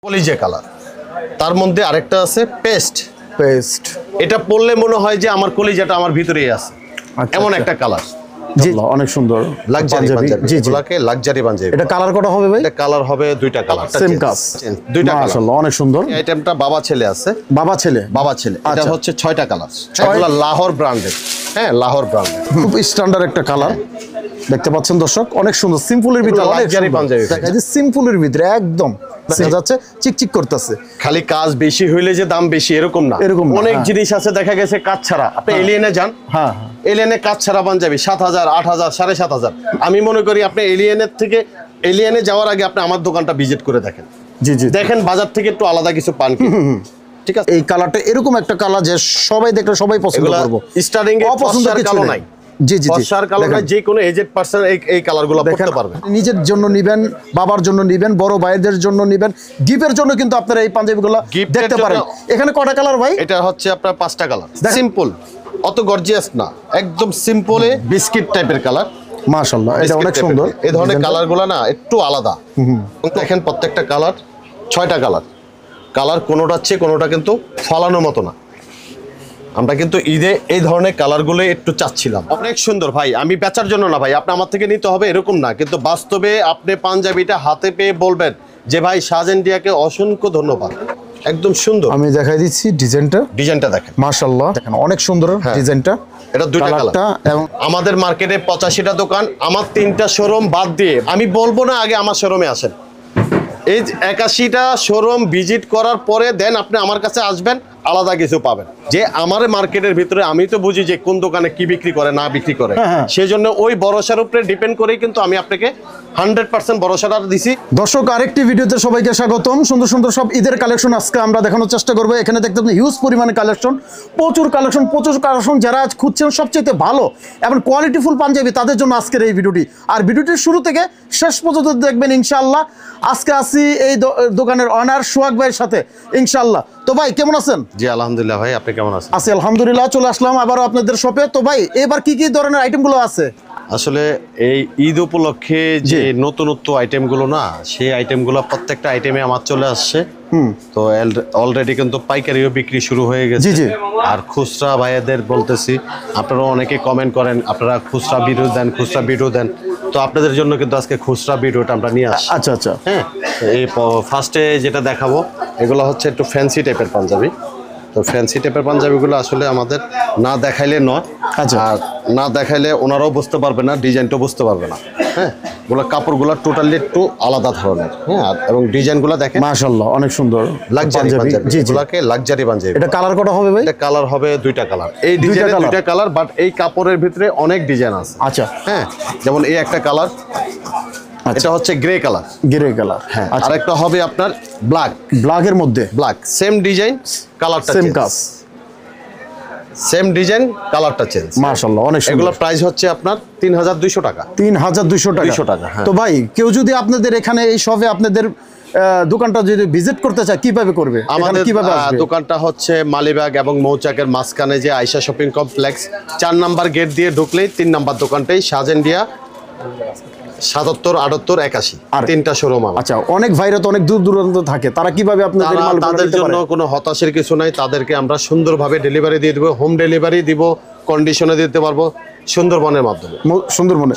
কলিজা কালার, তার মধ্যে আরেকটা আছে পেস্ট। পেস্ট এটা পরলে মনে হয় যে আমার কলিজাটা আমার ভিতরেই আছে, এমন একটা কালার। জি অনেক সুন্দর লাক্সারি পাঞ্জাবি, জি এগুলাকে লাক্সারি পাঞ্জাবি। এটা কালার কটা হবে ভাই? এটা কালার হবে দুইটা কালার, সেম কাজ, দুইটা কালার। মাশাআল্লাহ অনেক সুন্দর। এই আইটেমটা বাবা ছেলে আছে, বাবা ছেলে এটা হচ্ছে 6টা কালার। এগুলা লাহোর ব্র্যান্ডের, হ্যাঁ লাহোর ব্র্যান্ডের, খুব স্ট্যান্ডার্ড একটা কালার দেখতে পাচ্ছেন দর্শক, অনেক সুন্দর। সিম্পলের ভিতরে লাক্সারি পাঞ্জাবি, দেখা যায় সিম্পলের ভিতরে একদম দেখা যাচ্ছে চিকচিক করতেছে। খালি কাজ বেশি হইলে যে দাম বেশি এরকম না, এরকম অনেক জিনিস আছে দেখা গেছে কাজ ছাড়া। আপনি এলিয়েনে যান, হ্যাঁ এলিয়েনে কাজ ছাড়া পাঞ্জাবি 7000, 8000, 7500। আমি মনে করি আপনি এলিয়েনের থেকে এলিয়েনে যাওয়ার আগে আপনি আমার দোকানটা ভিজিট করে দেখেন। জি জি দেখেন বাজার থেকে একটু আলাদা কিছু পান কি। ঠিক আছে, এই কালারটা এরকম একটা কালার যে সবাই দেখলে সবাই পছন্দ করবে। স্টার্টিং এ অপছন্দের কালো নাই, জি জি ফর্সার কালো নাই, যে কোনো এজেড পারসন এই কালারগুলো পড়তে পারবে। নিজের জন্য নিবেন, বাবার জন্য নিবেন, বড় ভাইদের জন্য নিবেন, গিফটের জন্য কিন্তু আপনারা এই পাঞ্জাবিগুলো দেখতে পারেন। এখানে কয়টা কালার ভাই? এটা হচ্ছে আপনার 5টা কালার, সিম্পল, অত গর্জিয়াস না, একদম সিম্পলে বিস্কিট টাইপের কালার। মাশাআল্লাহ এটা অনেক সুন্দর। এই ধরনের কালারগুলো না একটু আলাদা। দেখেন প্রত্যেকটা কালার 6টা কালার কোনোটা চেয়ে কোনোটা কিন্তু ফলানোর মতো না। আমরা কিন্তু ঈদে এই ধরনের কালারগুলো একটু চাচ্ছিলাম। অনেক সুন্দর ভাই, আমি বেচার জন্য না ভাই, আপনি আমার থেকে নিতে হবে এরকম না, কিন্তু বাস্তবে আপনি পাঞ্জাবিটা হাতে পেয়ে বলবেন যে ভাই শাজ ইন্ডিয়াকে অসংখ্য ধন্যবাদ। একদম সুন্দর, আমি দেখাই দিচ্ছি ডিজাইনটা দেখেন, মাশাআল্লাহ দেখেন অনেক সুন্দর ডিজাইনটা। এটা দুইটা কালার। এবং আমাদের মার্কেটে 85টা দোকান, আমার 3টা শোরুম বাদ দিয়ে আমি বলবো না আগে আমার শোরুমে আসেন। এই 81টা শোরুম ভিজিট করার পরে দেন আপনি আমার কাছে আসবেন, আলাদা কিছু পাবেন। যে আমার মার্কেটের ভিতরে আমি তো বুঝি যে কোন দোকানে কি বিক্রি করে না বিক্রি করে, সেই জন্য ওই ভরসার উপরে ডিপেন্ড করেই কিন্তু আমি আপনাকে 100% ভরসাটা দিছি। দর্শক আরেকটি ভিডিওতে সবাইকে স্বাগতম। সুন্দর সুন্দর সব ঈদের কালেকশন আজকে আমরা দেখানোর চেষ্টা করবো। এখানে দেখতে পাচ্ছেন হিউজ পরিমাণে কালেকশন, প্রচুর কালেকশন। যারা আজ খুঁজছেন সবচেয়ে ভালো এবং কোয়ালিটিফুল পাঞ্জাবি, তাদের জন্য আজকের এই ভিডিওটি। আর ভিডিওটির শুরু থেকে শেষ পর্যন্ত দেখবেন ইনশাআল্লাহ। আজকে আসি এই দোকানের অনার সোহাগ ভাইয়ের সাথে ইনশাআল্লাহ। তো ভাই কেমন আছেন? জি আলহামদুলিল্লাহ ভাই, আপনি কেমন আছেন? আছি আলহামদুলিল্লাহ। চলে আসলাম আবারও আপনাদের শপে। তো ভাই এবার কি কি ধরনের আইটেমগুলো আছে? আসলে এই ঈদ উপলক্ষে যে নতুনত্ব আইটেমগুলো না, সেই আইটেমগুলো প্রত্যেকটা আইটেমে আমার চলে আসছে। তো অলরেডি কিন্তু পাইকারিও বিক্রি শুরু হয়ে গেছে। আর খুচরা ভাইয়াদের বলতেছি, আপনারা অনেকে কমেন্ট করেন আপনারা খুচরা ভিডিও দেন, তো আপনাদের জন্য কিন্তু আজকে খুচরা ভিডিওটা আমরা নিয়ে আসছি। আচ্ছা হ্যাঁ, এই ফার্স্টে যেটা দেখাবো এগুলো হচ্ছে একটু ফ্যান্সি টাইপের পাঞ্জাবি। তো ফ্যান্সি টাইপের পাঞ্জাবিগুলো আসলে আমাদের না দেখাইলে নয়, আর না দেখাইলে ওনারাও বুঝতে পারবে না, ডিজাইনটাও বুঝতে পারবে না। হ্যাঁ, ওগুলো কাপড়গুলো টোটালি একটু আলাদা ধরনের। হ্যাঁ, এবং ডিজাইনগুলো দেখেন মাশাআল্লাহ অনেক সুন্দর, লাক্সারি পাঞ্জাবি। জি এগুলোকে লাক্সারি পাঞ্জাবি। এটা কালার কটা হবে ভাই? এটা কালার হবে 2টা কালার। এই ডিজাইনে 2টা কালার, বাট এই কাপড়ের ভিতরে অনেক ডিজাইন আছে। আচ্ছা হ্যাঁ, যেমন এই একটা কালার, এটা হচ্ছে গ্রে কালার। হ্যাঁ, আর একটা হবে আপনার ব্ল্যাকের মধ্যে সেম ডিজাইন, কালারটা সেম কাজ, সেম ডিজাইন, কালারটা চেঞ্জ। মাশাআল্লাহ অনেক সুন্দর। এগুলো প্রাইস হচ্ছে আপনার 3200 টাকা। 3200 টাকা। তো ভাই কেউ যদি আপনাদের এখানে এই শপে আপনাদের দোকানটা যদি ভিজিট করতে চায় কিভাবে করবে? আমাদের দোকানটা হচ্ছে মালিবাগ এবং মৌচাকের মাঝখানে যে Ayesha shopping complex, 4 number gate দিয়ে ঢুকলেই 3 নাম্বার দোকানটাই শাজ ইন্ডিয়া, 77, 78, 81 3টা শোরুম। আচ্ছা, অনেক ভাইরা তো অনেক দূর দূরান্ত থাকে, তারা কিভাবে আপনাদের মাল তাদের জন্য কোনো হতাশার কিছু নাই, তাদেরকে আমরা সুন্দরভাবে ডেলিভারি দিয়ে দেবো, হোম ডেলিভারি দিব, কন্ডিশনে দিতে পারবো সুন্দরবনের মাধ্যমে,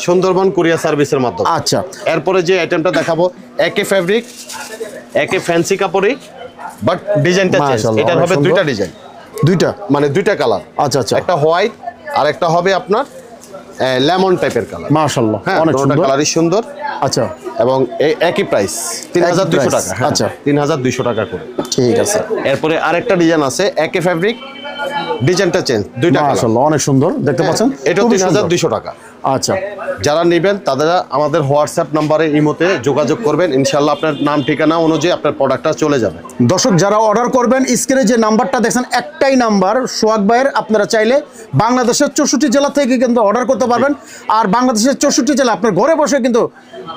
সুন্দরবন কুরিয়ার সার্ভিসের মাধ্যমে। আচ্ছা, এরপরে যে আইটেমটা দেখাবো একে ফেব্রিক, একে ফ্যান্সি কাপড়ই, বাট ডিজাইনটা চেঞ্জ। এটা হবে 2টা ডিজাইন, মানে 2টা কালার। আচ্ছা, একটা হোয়াইট আর একটা হবে আপনার লেমন টাইপের কালার। মাশাআল্লাহ অনেক সুন্দর, কালারই সুন্দর। আচ্ছা, এবং এই একই প্রাইস 3200 টাকা। আচ্ছা, 3200 টাকা করে। ঠিক আছে। এরপরে আরেকটা ডিজাইন আছে একে ফেব্রিক, ডিজাইনটা চেঞ্জ, 2টা কালার। মাশাআল্লাহ অনেক সুন্দর দেখতে পাচ্ছেন। এটা 3200 টাকা। আচ্ছা, যারা নেবেন তারা আমাদের হোয়াটসঅ্যাপ নম্বরে ইমোতে যোগাযোগ করবেন, ইনশাআল্লাহ আপনার নাম ঠিকানা অনুযায়ী আপনার প্রোডাক্টটা চলে যাবে। দর্শক যারা অর্ডার করবেন স্ক্রিনে যে নাম্বারটা দেখছেন একটাই নাম্বার সোহাগ ভাইয়ের, আপনারা চাইলে বাংলাদেশের 64 জেলা থেকে কিন্তু অর্ডার করতে পারবেন। আর বাংলাদেশের 64 জেলা আপনার ঘরে বসে কিন্তু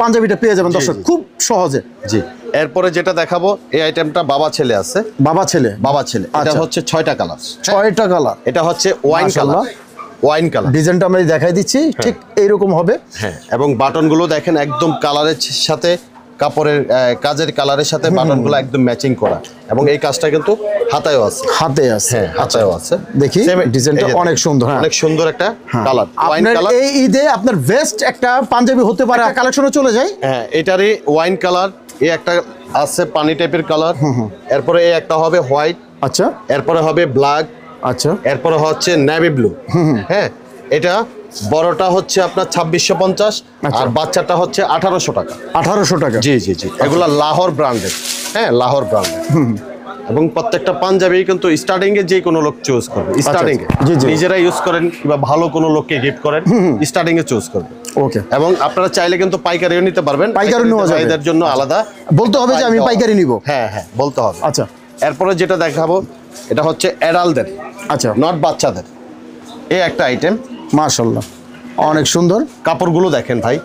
পাঞ্জাবিটা পেয়ে যাবেন দর্শক, খুব সহজে। জি, এরপরে যেটা দেখাবো এই আইটেমটা বাবা ছেলে আছে। বাবা ছেলে। এটা হচ্ছে 6টা কালার। 6টা কালার। এটা হচ্ছে ওয়াইন কালার। ডিজাইনটা আমি দেখাই দিচ্ছি, ঠিক এইরকম হবে। হ্যাঁ, এবং বাটনগুলো দেখেন একদম কালারের সাথে কাপড়ের কাজের কালারের সাথে বাটনগুলো একদম ম্যাচিং করা, এবং এই কাজটা কিন্তু হাতায়ও আছে। হাতে আছে, হ্যাঁ, হাতায়ও আছে। দেখি ডিজাইনটা অনেক সুন্দর, হ্যাঁ অনেক সুন্দর একটা কালার, ওয়াইন আপনার কালার। এই ঈদে আপনার বেস্ট একটা পাঞ্জাবি হতে পারে, কালেকশনে চলে যায়। হ্যাঁ, এটারই ওয়াইন কালার, এই একটা আছে পানি টাইপের কালার, এরপরে এই একটা হবে হোয়াইট, আচ্ছা এরপরে হবে ব্ল্যাক, আচ্ছা এরপরে হচ্ছে নেভি ব্লু। হ্যাঁ, এটা বড়টা হচ্ছে আপনার 2650, আর বাচ্চাটা হচ্ছে 1800 টাকা। 1800 টাকা, জি জি জি, এগুলা লাহোর ব্র্যান্ডের। হ্যাঁ, লাহোর ব্র্যান্ডের। এবং প্রত্যেকটা পাঞ্জাবি কিন্তু স্টার্টিং এ যে কোনো লোক চুজ করবে, স্টার্টিং এ জি, জি। নিজেরা ইউজ করেন কিংবা ভালো কোনো লোককে গিফট করেন, স্টার্টিং এ চুজ করবে। ওকে, এবং আপনারা চাইলে কিন্তু পাইকারিও নিতে পারবেন, পাইকারি নেওয়া যাবে। এদের জন্য আলাদা বলতে হবে যে আমি পাইকারি নিব। হ্যাঁ হ্যাঁ, বলতে হবে। আচ্ছা এরপরে যেটা দেখাবো, এটা হচ্ছে অ্যাডাল্টদের, আচ্ছা, নট বাচ্চাদের। এই একটা আইটেম, মাশাআল্লাহ অনেক সুন্দর। কাপড়গুলো দেখেন ভাই,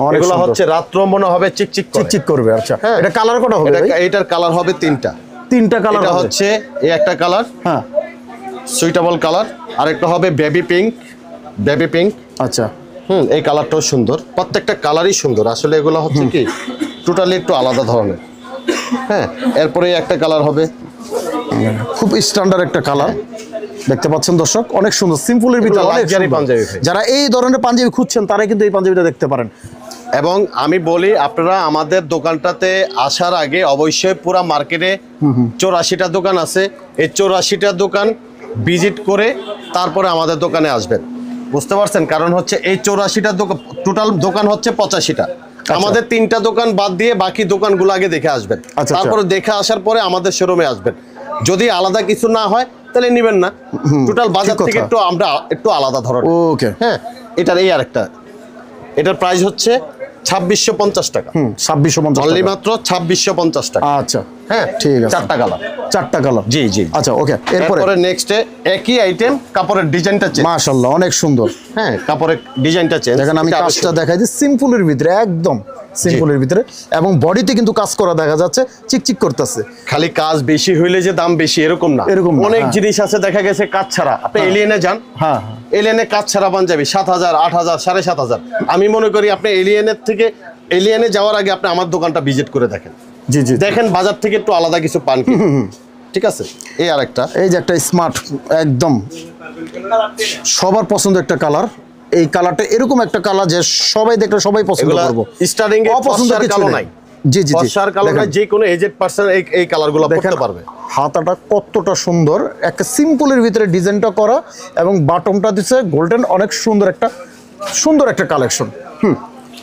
অনেক এগুলো সুন্দর। হচ্ছে রাত্র মনে হবে চিকচিক করে। চিকচিক করবে। আচ্ছা, হ্যাঁ। এটা কালার কটা হবে ভাই? এটার কালার হবে তিনটা কালার এটা হবে। হচ্ছে এই একটা কালার, হ্যাঁ, সুইটেবল কালার, আর একটা হবে বেবি পিঙ্ক। আচ্ছা, এই কালারটাও সুন্দর, প্রত্যেকটা কালারই সুন্দর। আসলে এগুলো হচ্ছে কি টোটালি একটু আলাদা ধরনের। হ্যাঁ, এরপরে একটা কালার হবে, খুব স্ট্যান্ডার্ড একটা কালার দেখতে পাচ্ছেন দর্শক, অনেক সুন্দর, সিম্পলের ভিতরে অনেক লাক্সারি সুন্দর। পাঞ্জাবি ভাই। যারা এই ধরনের পাঞ্জাবি খুঁজছেন তারা কিন্তু এই পাঞ্জাবিটা দেখতে পারেন। এবং আমি বলি আপনারা আমাদের দোকানটাতে আসার আগে অবশ্যই পুরা মার্কেটে 84টা দোকান আছে, এই 84টা দোকান ভিজিট করে তারপরে আমাদের দোকানে আসবেন। বুঝতে পারছেন? কারণ হচ্ছে এই 84টা দোকান, টোটাল দোকান হচ্ছে 85টা। আমাদের 3টা দোকান বাদ দিয়ে বাকি দোকানগুলো আগে দেখে আসবেন, আচ্ছা। তারপরে দেখে আসার পরে আমাদের শোরুমে আসবেন। যদি আলাদা কিছু না হয় তাহলে নেবেন না, টোটাল বাজার ঠিক থেকে কথা। আমরা একটু আলাদা ধরনের। ওকে, হ্যাঁ, এটার এই আরেকটা, এটার প্রাইস হচ্ছে 2650 টাকা। 2650 অনলি টাকা। মাত্র 2650 টাকা। আচ্ছা, হ্যাঁ, ঠিক আছে। 4টা কালার। 4টা কালার, জি জি। আচ্ছা, ওকে। এরপরে এরপরে নেক্সটে একই আইটেম, কাপড়ের ডিজাইনটা চেঞ্জ। মাশাআল্লাহ অনেক সুন্দর। হ্যাঁ, কাপড়ের ডিজাইনটা চেঞ্জ। দেখেন আমি কাজটা দেখাই দিই, সিম্পলের ভিতরে, একদম সিম্পলের ভিতরে, এবং বডিতে কিন্তু কাজ করা দেখা যাচ্ছে, চিকচিক করতেছে। খালি কাজ বেশি হইলে যে দাম বেশি এরকম না, এরকম না, অনেক হ্যাঁ। জিনিস আছে দেখা গেছে কাজ ছাড়া। আপনি এলিয়েনে যান, হ্যাঁ, এলিয়েনে কাজ ছাড়া পাঞ্জাবি 7000, 8000, 7500। আমি মনে করি আপনি এলিয়েনে যাওয়ার আগে আপনি আমার দোকানটা ভিজিট করে দেখেন, জি জি। দেখেন বাজার থেকে একটু আলাদা কিছু পান কি। ঠিক আছে, এই আরেকটা, এই যে একটা স্মার্ট, একদম সবার পছন্দ একটা কালার। এই কালারটা এরকম একটা কালার যে সবাই দেখলে সবাই পছন্দ এগুলা করবে। স্টার্টিং এ অপছন্দের ফর্সার কিছু কালো নেই। নাই, জি জি জি, ফর্সার কালো নাই, যে কোনো এজেড পারসন এই কালারগুলো পড়তে পারবে। হাতাটা কতটা সুন্দর, একটা সিম্পলের ভিতরে ডিজাইনটা করা, এবং বাটনটা দিচ্ছে গোল্ডেন, অনেক সুন্দর একটা কালেকশন।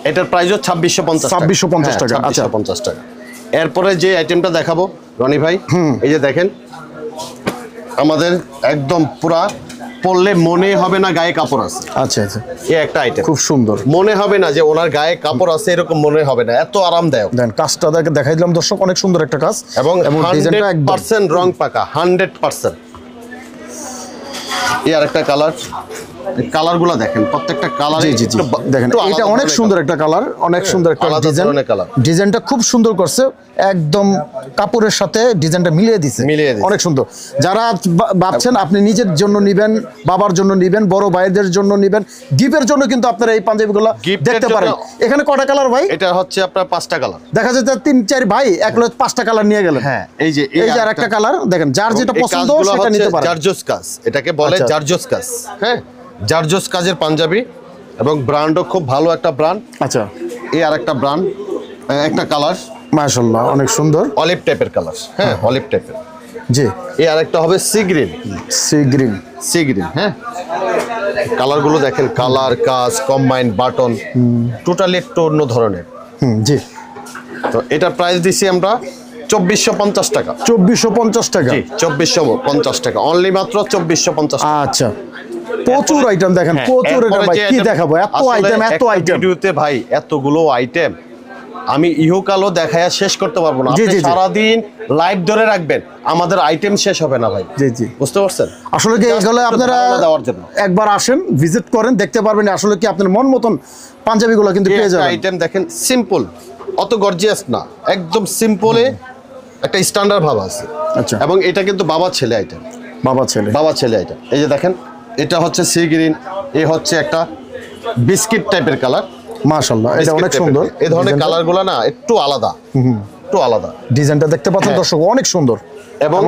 এটার প্রাইসও 2650 টাকা। 2650 টাকা, হ্যাঁ, আচ্ছা। 2650 টাকা। এরপরে যে আইটেমটা দেখাবো রনি ভাই, এই যে দেখেন, আমাদের একদম পুরা পরলে মনে হবে না গায়ে কাপড় আছে। আচ্ছা আচ্ছা, এই একটা আইটেম খুব সুন্দর। মনে হবে না যে ওনার গায়ে কাপড় আছে, এরকম মনে হবে না, এত আরামদায়ক। দেন কাজটা দেখাই দিলাম দর্শক, অনেক সুন্দর একটা কাজ, এবং ডিজাইনটা একদম 100% রং পাকা, 100%। এই আরেকটা কালার, কালারগুলো দেখেন, প্রত্যেকটা কালার। জি জি জি, দেখেন এটা অনেক সুন্দর একটা কালার, অনেক সুন্দর একটা আলাদা ডিজাইন। ধরনের কালার। ডিজাইনটা খুব সুন্দর করছে, একদম কাপড়ের সাথে ডিজাইনটা মিলিয়ে দিছে, অনেক সুন্দর। যারা ভাবছেন আপনি নিজের জন্য নিবেন, বাবার জন্য নিবেন, বড় ভাইদের জন্য নিবেন, গিফটের জন্য কিন্তু আপনারা এই পাঞ্জাবিগুলো দেখতে পারেন। এখানে কটা কালার ভাই? এটা হচ্ছে আপনার 5টা কালার। দেখা যাচ্ছে 3-4 ভাই এক লোক 5টা কালার নিয়ে গেলেন। হ্যাঁ, এই যে আরেকটা কালার দেখেন, যার যেটা পছন্দ সেটা নিতে পারেন। জারজোস কাজ, এটাকে বলে আচ্ছা। জারজোস কাজ। হ্যাঁ, জারজোস কাজের পাঞ্জাবি, এবং ব্র্যান্ডও খুব ভালো একটা ব্র্যান্ড। আচ্ছা, এই আরেকটা ব্র্যান্ড, একটা কালার মাশাআল্লাহ অনেক সুন্দর, অলিভ টাইপের কালার। হ্যাঁ, অলিভ টাইপের। জি। এই আরেকটা হবে সি গ্রিন। হ্যাঁ, কালারগুলো দেখেন, কালার, কাজ, কম্বাইন, বাটন, টোটালি একটু অন্য ধরনের। জি। তো এটার প্রাইস দিছি আমরা 2450 টাকা। 2450 টাকা, জি, 2450 টাকা, অনলি মাত্র 2450 টাকা। আচ্ছা, প্রচুর আইটেম দেখেন, প্রচুর আইটেম। ভাই কি দেখাবো, এত আইটেম। ভিডিওতে ভাই এতগুলো আইটেম আমি ইহকালও দেখায়া শেষ করতে পারবো না। আপনি সারাদিন লাইভ ধরে রাখবেন, আমাদের আইটেম শেষ হবে না ভাই। জি জি, বুঝতে পারছেন? আসলে কি এগুলো আপনারা একবার আসেন, ভিজিট করেন, দেখতে পারবেন আসলে কি আপনার মন মতন পাঞ্জাবিগুলো কিন্তু পেয়ে যাবেন। আইটেম দেখেন, সিম্পল, অত গর্জিয়াস না, একদম সিম্পলে একটা স্ট্যান্ডার্ড ভাব আছে। আচ্ছা, এবং এটা কিন্তু বাবা ছেলে আইটেম। বাবা ছেলে আইটেম। এই যে দেখেন, এটা হচ্ছে সি গ্রিন, এ হচ্ছে একটা বিস্কিট টাইপের কালার। মাশাআল্লাহ, এটা অনেক বিস্কিট সুন্দর। টাইপের। এই ধরনের কালারগুলো না একটু আলাদা, একটু আলাদা। ডিজাইনটা দেখতে পাচ্ছেন হ্যাঁ। দর্শক, অনেক সুন্দর। এবং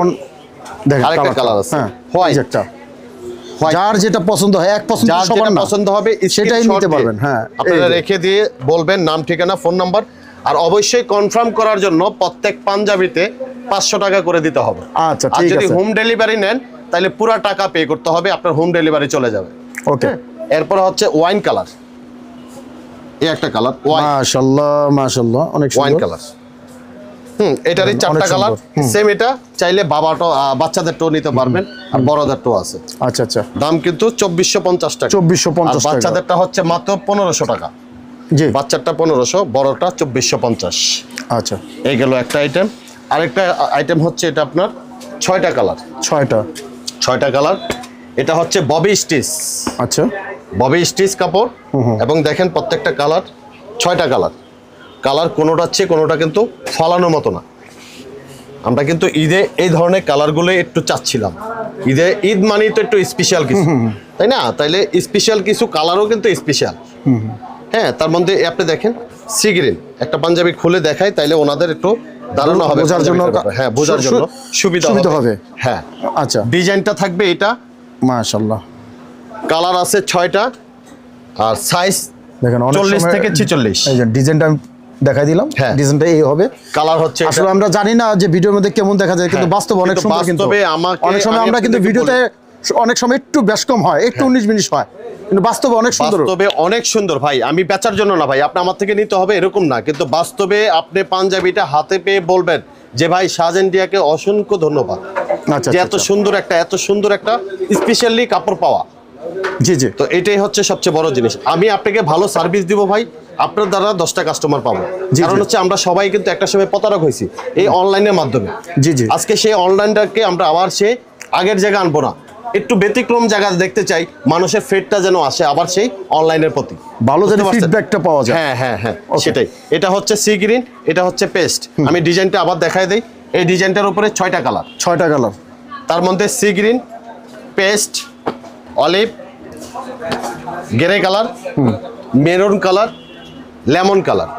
দেখেন আরেকটা কালার আছে, হ্যাঁ, হোয়াইট। যেটা White। যার যেটা পছন্দ হয়, এক পছন্দ যার সবার যেটা না, পছন্দ হবে সেটাই screenshot নিতে দিয়ে পারবেন। হ্যাঁ, আপনারা এই যে। রেখে দিয়ে বলবেন নাম, ঠিকানা, ফোন নাম্বার। আর অবশ্যই কনফার্ম করার জন্য প্রত্যেক পাঞ্জাবিতে 500 টাকা করে দিতে হবে। আচ্ছা, আর ঠিক যদি আছে। হোম ডেলিভারি নেন তাহলে পুরো টাকা পে করতে হবে, আপনার হোম ডেলিভারি চলে যাবে। ওকে, এরপর হচ্ছে ওয়াইন কালার, এই একটা কালার ওয়াইন, মাশাআল্লাহ মাশাআল্লাহ, অনেক ওয়াইন সুন্দর। কালার। এটারই অনেক 4টা কালার সুন্দর। সেম। এটা চাইলে বাচ্চাদেরটাও নিতে পারবেন, আর বড়দেরটাও আছে। আচ্ছা আচ্ছা, দাম কিন্তু 2450 টাকা। 2450 আর টাকা। বাচ্চাদেরটা হচ্ছে মাত্র 1500 টাকা। জি, বাচ্চারটা 1500, বড়টা 2450। আচ্ছা, এই গেল একটা আইটেম। আরেকটা আইটেম হচ্ছে এটা আপনার 6টা কালার, 6টা। কালার। এটা হচ্ছে ববি স্টিচ, আচ্ছা, ববি স্টিচ কাপড়। এবং দেখেন প্রত্যেকটা কালার 6টা কালার। কালার কোনোটা হচ্ছে কোনোটা কিন্তু ফালানোর মতো না। আমরা কিন্তু ঈদে এই ধরনের কালারগুলো একটু চাচ্ছিলাম। ঈদ মানেই তো একটু স্পেশাল কিছু, তাই না? তাইলে স্পেশাল কিছু কালারও কিন্তু স্পেশাল। হ্যাঁ, তার মধ্যে আপনি দেখেন সি গ্রিন একটা পাঞ্জাবি খুলে দেখায়, তাইলে ওনাদের একটু ধারণা হবে, বোঝার জন্য। হ্যাঁ, বোঝার জন্য সুবিধা হবে। হ্যাঁ, আচ্ছা, ডিজাইনটা থাকবে এটা। মাশাআল্লাহ, কালার আছে 6টা, আর সাইজ দেখেন 40 থেকে 46। এই যে ডিজাইনটা আমি দেখাই দিলাম। হ্যাঁ। ডিজাইনটা এই হবে। কালার হচ্ছে এটা। আসলে আমরা জানি না যে ভিডিওর মধ্যে কেমন দেখা যায়, কিন্তু হ্যাঁ, বাস্তবে অনেক কিন্তু সুন্দর। কিন্তু বাস্তবে আমাকে- অনেক সময় আমি আমরা কিন্তু আপনাদেরকে ভিডিওতে অনেক সময় একটু বেশ কম হয়, একটু 19-20 হয়, কিন্তু বাস্তবে অনেক সুন্দর। বাস্তবে অনেক সুন্দর ভাই। আমি বেচার জন্য না ভাই, আপনি আমার থেকে নিতে হবে এরকম না, কিন্তু বাস্তবে আপনি পাঞ্জাবিটা হাতে পেয়ে বলবেন যে ভাই শাজ ইন্ডিয়াকে অসংখ্য ধন্যবাদ, আচ্ছা যে আচ্ছা, এত সুন্দর একটা স্পেশালি কাপড় পাওয়া। জি জি, তো এটাই হচ্ছে সবচেয়ে বড় জিনিস। আমি আপনাকে ভালো সার্ভিস দিব ভাই, আপনার দ্বারা 10টা কাস্টমার পাবো। জি, কারণ জি। হচ্ছে আমরা সবাই কিন্তু একটা সময় প্রতারক হয়েছি এই অনলাইনের মাধ্যমে। জি জি, আজকে সেই অনলাইনটাকে আমরা আবার সেই আগের জায়গা আনবো না, একটু ব্যতিক্রম জায়গা দেখতে চাই, মানুষের ফেটটা যেন আসে আবার সেই অনলাইনের প্রতি, ভালো যেন বুঝতে পারছেন? ফিডব্যাকটা পাওয়া যায়। হ্যাঁ হ্যাঁ হ্যাঁ, সেটাই। এটা হচ্ছে সি গ্রিন, এটা হচ্ছে পেস্ট। আমি ডিজাইনটা আবার দেখাই দেই। এই ডিজাইনটার উপরে 6টা কালার, 6টা কালার। তার মধ্যে sea green, paste, olive, grey colour, maroon colour, lemon colour.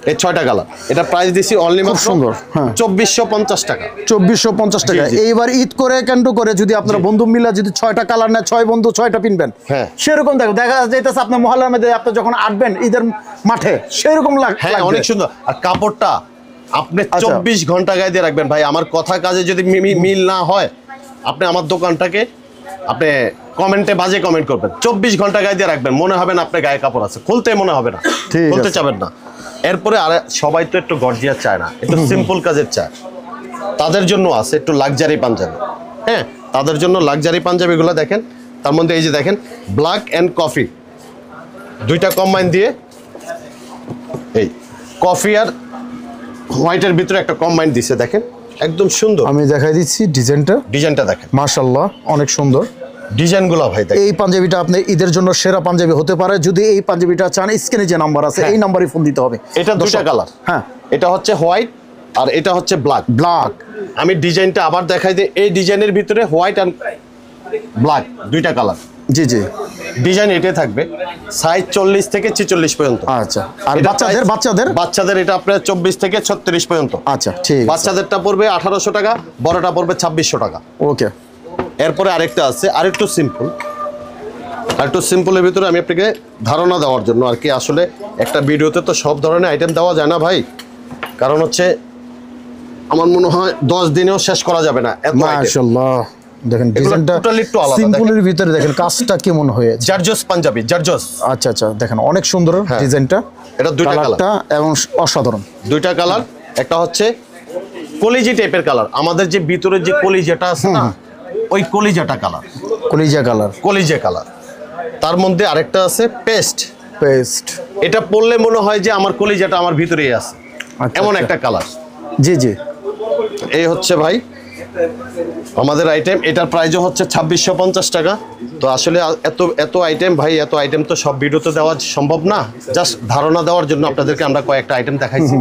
এই 6টা কালার। এটা প্রাইস দিছি অনলি মাত্র সুন্দর, হ্যাঁ। 2450 টাকা। 2450 টাকা। জি, জি। এইবার ঈদ করে কেন্দ্র করে যদি আপনারা বন্ধু মিলা যদি 6টা কালার নেয়, 6 বন্ধু 6টা পিনবেন, হ্যাঁ। সেরকম দেখা যাইতেছে আপনার মহল্লার মধ্যে আপনি যখন আটবেন ঈদের মাঠে, সেরকম হ্যাঁ, অনেক সুন্দর। আর কাপড়টা আপনি আচ্ছা। 24 ঘন্টা গায়ে দিয়ে রাখবেন ভাই। আমার কথা কাজে যদি মিল না হয়, আপনি আমার দোকানটাকে আপনি কমেন্টে বাজে কমেন্ট করবেন। 24 ঘন্টা গায়ে দিয়ে রাখবেন, মনে হবে না আপনার গায়ে কাপড় আছে, খুলতে মনে হবে না, ঠিক খুলতে আছে। চাবেন না। এরপরে আর সবাই তো একটু গর্জিয়াস চায় না, একটু সিম্পল কাজের চায়। তাদের জন্য আছে একটু লাক্সারি পাঞ্জাবি। হ্যাঁ, তাদের জন্য লাক্সারি পাঞ্জাবিগুলো দেখেন। তার মধ্যে এই যে দেখেন ব্ল্যাক অ্যান্ড কফি, 2টা কম্বাইন দিয়ে, এই কফি আর হোয়াইটের ভিতরে একটা কম্বাইন দিছে, দেখেন একদম সুন্দর। আমি দেখাই দিচ্ছি ডিজাইনটা। ডিজাইনটা দেখেন, মাশাআল্লাহ, অনেক সুন্দর ডিজাইনগুলো ভাই দেখেন। এই পাঞ্জাবিটা আপনি ঈদের জন্য সেরা পাঞ্জাবি হতে পারে। যদি এই পাঞ্জাবিটা চান, স্ক্রিনে যে নাম্বার আছে, হ্যাঁ। এই নাম্বারে ফোন দিতে হবে। এটা 2টা কালার। হ্যাঁ, এটা হচ্ছে হোয়াইট আর এটা হচ্ছে ব্ল্যাক। ব্ল্যাক। আমি ডিজাইনটা আবার দেখাই দিই। এই ডিজাইনের ভিতরে হোয়াইট আর ব্ল্যাক 2টা কালার। জি জি, ডিজাইন এটাই থাকবে। সাইজ 40 থেকে 46 পর্যন্ত। আচ্ছা। আর এটা বাচ্চাদের এটা আপনার 24 থেকে 36 পর্যন্ত। আচ্ছা, ঠিক আছে। বাচ্চাদেরটা পড়বে 1800 টাকা, বড়টা পড়বে 2600 টাকা। ওকে। এরপরে আরেকটা আছে, আরেকটু সিম্পলের ভিতরে আমি আপনাকে ধারণা দেওয়ার জন্য আর কি। আসলে একটা ভিডিওতে তো সব ধরনের আইটেম দেওয়া যায় না ভাই, কারণ হচ্ছে আমার মনে হয় 10 দিনেও শেষ করা যাবে না এত আইটেম। মাশাআল্লাহ, দেখেন ডিজাইনটা টোটালি একটু আলাদা। সিম্পলের ভিতরে দেখেন কাজটা কেমন হয়েছে। জারজস পাঞ্জাবি, জারজস। আচ্ছা আচ্ছা, দেখেন অনেক সুন্দর হ্যাঁ। ডিজাইনটা। এটা 2টা কালার, কালারটা এবং অসাধারণ। 2টা কালার। একটা হচ্ছে কলিজি টাইপের কালার, আমাদের যে ভিতরে যে কলিজাটা আছে না, ওই কলিজাটা কালার, কলিজা কালার, কলিজা কালার। তার মধ্যে আরেকটা আছে পেস্ট। পেস্ট। এটা পরলে মনে হয় যে আমার কলিজাটা আমার ভিতরেই আছে, আচ্ছা, এমন আচ্ছা। একটা কালার। জি জি, এই হচ্ছে ভাই আমাদের আইটেম। এটার প্রাইসও হচ্ছে 2650 টাকা। তো আসলে এত আইটেম ভাই, এত আইটেম তো সব ভিডিওতে দেওয়া সম্ভব না। জাস্ট ধারণা দেওয়ার জন্য আপনাদেরকে আমরা কয়েকটা আইটেম দেখাইছি।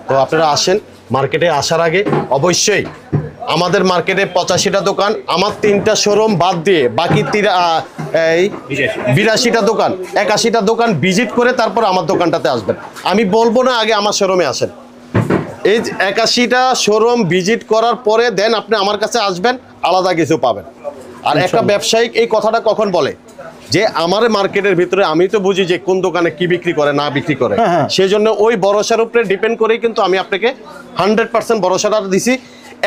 তো আপনারা আসেন, মার্কেটে আসার আগে অবশ্যই আমাদের মার্কেটে 85টা দোকান, আমার 3টা শোরুম বাদ দিয়ে বাকি এই 82টা দোকান 81টা দোকান ভিজিট করে তারপর আমার দোকানটাতে আসবেন। আমি বলবো না আগে আমার শোরুমে আসেন। এই 81টা শোরুম ভিজিট করার পরে দেন আপনি আমার কাছে আসবেন, আলাদা কিছু পাবেন। আর একটা ব্যবসায়িক এই কথাটা কখন বলে যে আমার মার্কেটের ভিতরে আমি তো বুঝি যে কোন দোকানে কি বিক্রি করে না বিক্রি করে, সেই জন্য ওই ভরসার উপরে ডিপেন্ড করেই কিন্তু আমি আপনাকে 100% ভরসাটা দিছি।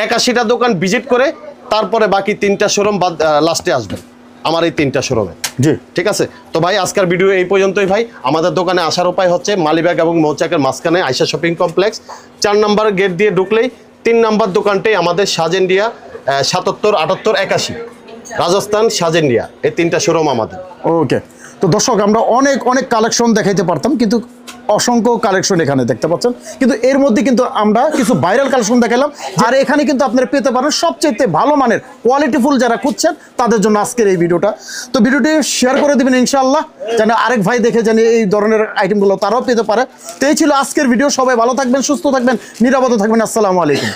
81টা দোকান ভিজিট করে তারপরে বাকি 3টা শোরুম বাদ লাস্টে আসবেন আমার এই 3টা শোরুমে। জি ঠিক আছে। তো ভাই আজকের ভিডিও এই পর্যন্তই ভাই। আমাদের দোকানে আসার উপায় হচ্ছে মালিবাগ এবং মৌচাকের মাঝখানে আয়শা শপিং কমপ্লেক্স 4 নম্বর গেট দিয়ে ঢুকলেই 3 নম্বর দোকানটাই আমাদের সাজেন্ডিয়া 77 78 81 রাজস্থান সাজেন্ডিয়া, এই 3টা শোরুম আমাদের। ওকে, তো দর্শক আমরা অনেক অনেক কালেকশন দেখাইতে পারতাম, কিন্তু অসংখ্য কালেকশন এখানে দেখতে পাচ্ছেন, কিন্তু এর মধ্যে কিন্তু আমরা কিছু ভাইরাল কালেকশন দেখালাম। আর এখানে কিন্তু আপনারা পেতে পারেন সবচেয়ে ভালো মানের কোয়ালিটিফুল যারা খুঁজছেন তাদের জন্য আজকের এই ভিডিওটা। তো ভিডিওটি শেয়ার করে দেবেন ইনশাআল্লাহ, যেন আরেক ভাই দেখে জানি এই ধরনের আইটেমগুলো তারাও পেতে পারে। তো এই ছিল আজকের ভিডিও। সবাই ভালো থাকবেন, সুস্থ থাকবেন, নিরাপদে থাকবেন। আসসালামু আলাইকুম।